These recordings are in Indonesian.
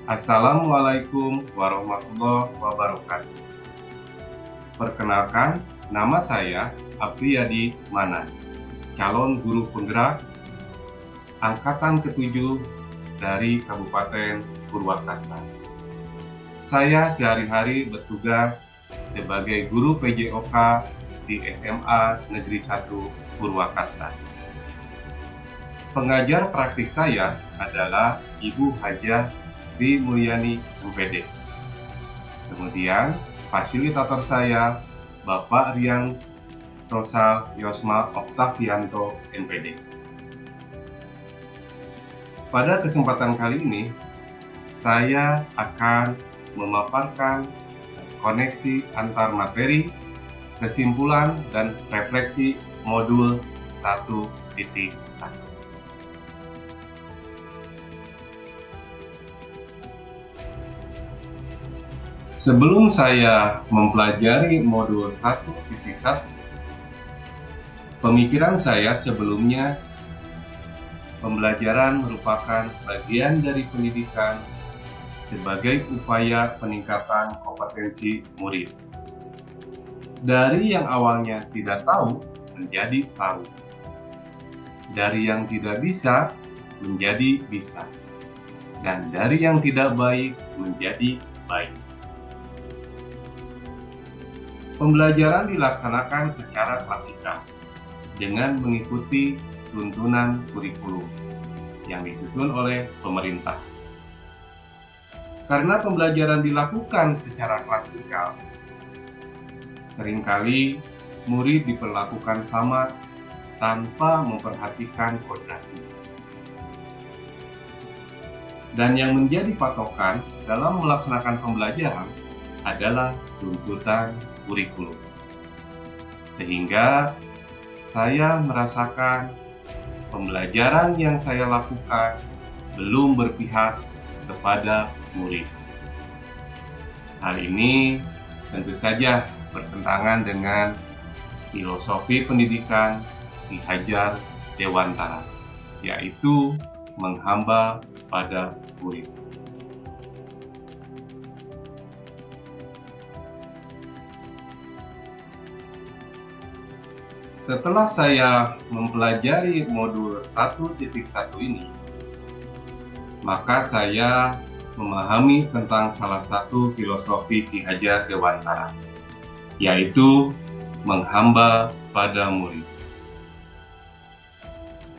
Assalamualaikum warahmatullahi wabarakatuh. Perkenalkan, nama saya Apriyadi Manan, calon guru penggerak angkatan ke-7 dari Kabupaten Purwakarta. Saya sehari-hari bertugas sebagai guru PJOK di SMA Negeri 1 Purwakarta. Pengajar praktik saya adalah Ibu Hajah Sri Mulyani MPD. Kemudian, fasilitator saya Bapak Rian Rosal Yosma Oktavianto MPD. Pada kesempatan kali ini, saya akan memaparkan koneksi antar materi, kesimpulan, dan refleksi modul 1.1. Sebelum saya mempelajari modul 1.1, pemikiran saya sebelumnya, pembelajaran merupakan bagian dari pendidikan sebagai upaya peningkatan kompetensi murid. Dari yang awalnya tidak tahu menjadi tahu. Dari yang tidak bisa menjadi bisa. Dan dari yang tidak baik menjadi baik. Pembelajaran dilaksanakan secara klasikal dengan mengikuti tuntunan kurikulum yang disusun oleh pemerintah. Karena pembelajaran dilakukan secara klasikal, seringkali murid diperlakukan sama tanpa memperhatikan kodratnya. Dan yang menjadi patokan dalam melaksanakan pembelajaran adalah tuntutan kurikulum. Sehingga saya merasakan pembelajaran yang saya lakukan belum berpihak kepada murid. Hal ini tentu saja bertentangan dengan filosofi pendidikan Ki Hajar Dewantara, yaitu menghamba pada murid. Setelah saya mempelajari modul 1.1 ini, maka saya memahami tentang salah satu filosofi Ki Hajar Dewantara, yaitu menghamba pada murid.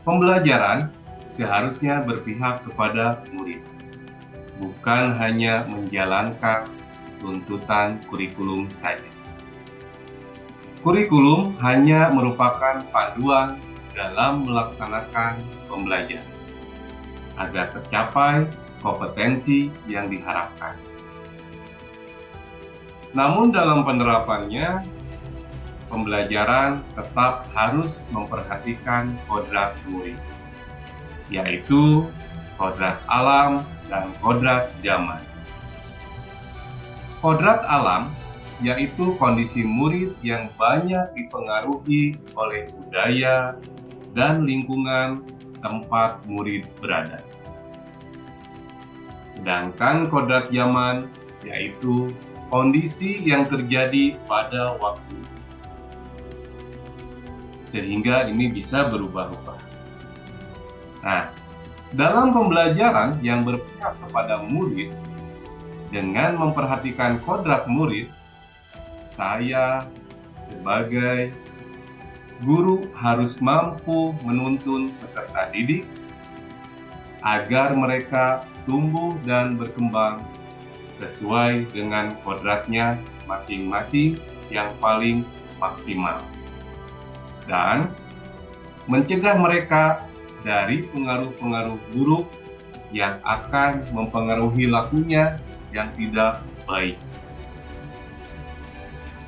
Pembelajaran seharusnya berpihak kepada murid, bukan hanya menjalankan tuntutan kurikulum saja. Kurikulum hanya merupakan panduan dalam melaksanakan pembelajaran agar tercapai kompetensi yang diharapkan. Namun dalam penerapannya, pembelajaran tetap harus memperhatikan kodrat murid, yaitu kodrat alam dan kodrat zaman. Kodrat alam yaitu kondisi murid yang banyak dipengaruhi oleh budaya dan lingkungan tempat murid berada. Sedangkan kodrat zaman yaitu kondisi yang terjadi pada waktu, sehingga ini bisa berubah-ubah. Nah, dalam pembelajaran yang berpihak kepada murid, dengan memperhatikan kodrat murid, saya sebagai guru harus mampu menuntun peserta didik agar mereka tumbuh dan berkembang sesuai dengan kodratnya masing-masing yang paling maksimal, dan mencegah mereka dari pengaruh-pengaruh buruk yang akan mempengaruhi lakunya yang tidak baik.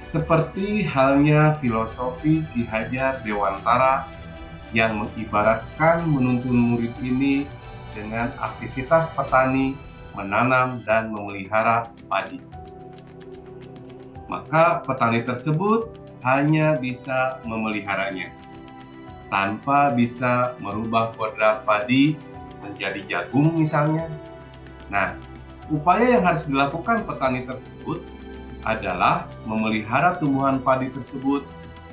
Seperti halnya filosofi Ki Hajar Dewantara yang mengibaratkan menuntun murid ini dengan aktivitas petani menanam dan memelihara padi. Maka petani tersebut hanya bisa memeliharanya, tanpa bisa merubah kodrat padi menjadi jagung misalnya. Nah, Upaya yang harus dilakukan petani tersebut adalah memelihara tumbuhan padi tersebut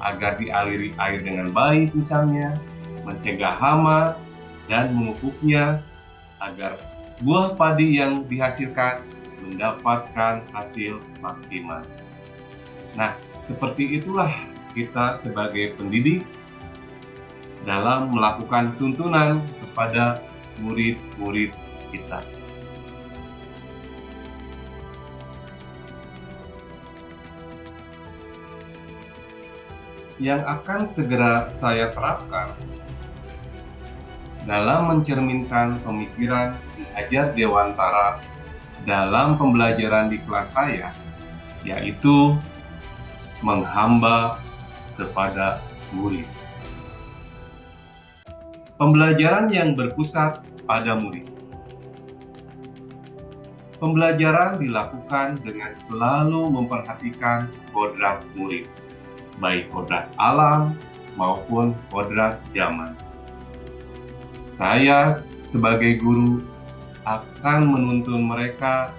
agar dialiri air dengan baik misalnya, mencegah hama, dan memupuknya agar buah padi yang dihasilkan mendapatkan hasil maksimal. Nah, seperti itulah kita sebagai pendidik dalam melakukan tuntunan kepada murid-murid kita. Yang akan segera saya terapkan dalam mencerminkan pemikiran Ki Hajar Dewantara dalam pembelajaran di kelas saya, yaitu menghamba kepada murid. Pembelajaran yang berpusat pada murid. Pembelajaran dilakukan dengan selalu memperhatikan kodrat murid, baik kodrat alam maupun kodrat zaman. Saya sebagai guru akan menuntun mereka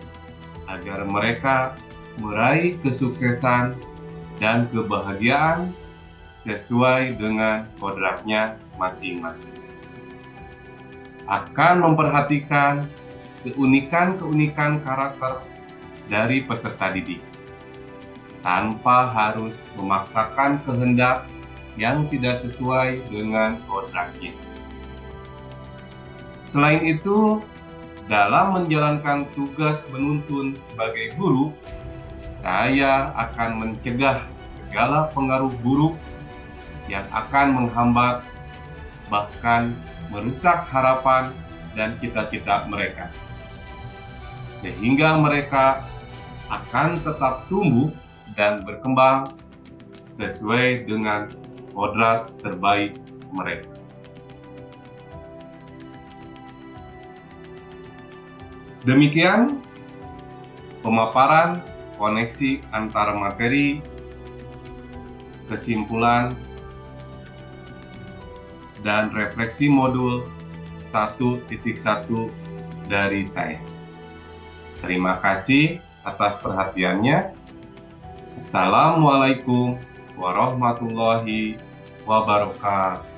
agar mereka meraih kesuksesan dan kebahagiaan sesuai dengan kodratnya masing-masing. Akan memperhatikan keunikan-keunikan karakter dari peserta didik, tanpa harus memaksakan kehendak yang tidak sesuai dengan kodratnya. Selain itu, dalam menjalankan tugas menuntun sebagai guru, saya akan mencegah segala pengaruh buruk yang akan menghambat, bahkan merusak harapan dan cita-cita mereka, sehingga mereka akan tetap tumbuh dan berkembang sesuai dengan kodrat terbaik mereka. Demikian pemaparan koneksi antara materi, kesimpulan, dan refleksi modul 1.1 dari saya. Terima kasih atas perhatiannya. Assalamualaikum warahmatullahi wabarakatuh.